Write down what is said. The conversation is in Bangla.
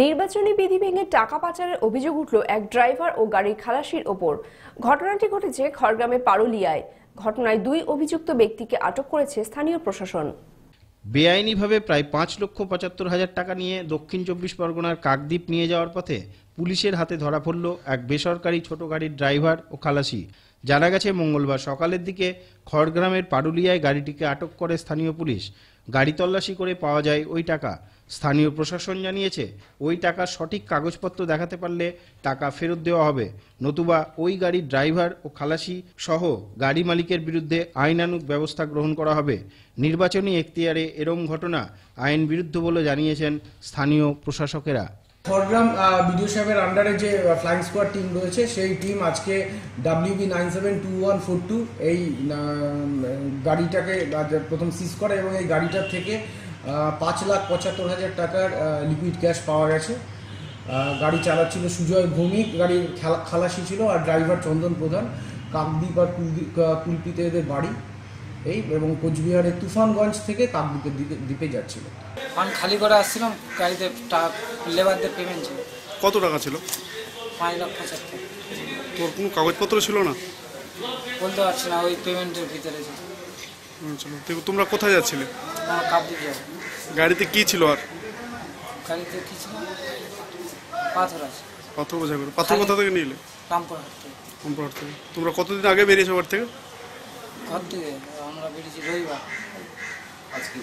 নির্বাচনী বিধি ভেঙে টাকা পাচারের অভিযোগ উঠল এক ড্রাইভার ও গাড়ির খালাসির ওপর। ঘটনাটি ঘটেছে খড়গ্রামের পারুলিয়ায়। ঘটনায় দুই অভিযুক্ত ব্যক্তিকে আটক করেছে স্থানীয় প্রশাসন। বেআইনিভাবে প্রায় ৫,৭৫,০০০ টাকা নিয়ে দক্ষিণ ২৪ পরগনার কাকদ্বীপ নিয়ে যাওয়ার পথে পুলিশের হাতে ধরা পড়ল এক বেসরকারি ছোট গাড়ির ড্রাইভার ও খালাসি। জানা গেছে, মঙ্গলবার সকালের দিকে খড়গ্রামের পারুলিয়ায় গাড়িটিকে আটক করে স্থানীয় পুলিশ। গাড়ি তল্লাশি করে পাওয়া যায় ওই টাকা। স্থানীয় প্রশাসন জানিয়েছে, ওই টাকার সঠিক কাগজপত্র দেখাতে পারলে টাকা ফেরত দেওয়া হবে, নতুবা ওই গাড়ির ড্রাইভার ও খালাসি সহ গাড়ি মালিকের বিরুদ্ধে আইনানুগ ব্যবস্থা গ্রহণ করা হবে। নির্বাচনী এখতিয়ারে এরম ঘটনা আইন বিরুদ্ধ বলে জানিয়েছেন স্থানীয় প্রশাসকেরা। খড়গ্রাম বিডিও সাহেবের আন্ডারে যে ফ্লাইং স্কোয়াড টিম রয়েছে, সেই টিম আজকে WB972142 এই গাড়িটাকে প্রথম সিজ করে এবং এই গাড়িটার থেকে ৫,৭৫,০০০ টাকার লিকুইড ক্যাশ পাওয়া গেছে। গাড়ি চালাচ্ছিল সুজয় ভৌমিক, গাড়ির খালাসি ছিল, আর ড্রাইভার চন্দন প্রধান। কাকদ্বীপ আর কুলপিতে এদের বাড়ি এই, এবং কোচবিহারের তুফানগঞ্জ থেকে কাকদ্বীপের দ্বীপে যাচ্ছিল। আমি খালি করে আসছিলাম, গাড়িতে লেবারদের পেমেন্ট ছিল। কত টাকা ছিল? ৫,৭৫,০০০। তোর কোনো কাগজপত্র ছিল না? বলতে পারছি না, ওই পেমেন্টের ভিতরে ছিল। তোমরা কোথায় যাচ্ছিলে? আমার কাকদ্বীপ যাবো। গাড়িতে কি ছিল? আর গাড়িতে কি ছিল? পাথর আছে। পাথর বোঝা করে? পাথর কোথা থেকে নিলে? রামপুরহাট থেকে। রামপুরহাট থেকে। তোমরা কতদিন আগে বেরিয়েছো ঘর থেকে? ঘর থেকে আমরা বেরিয়েছি রবিবার। আজকে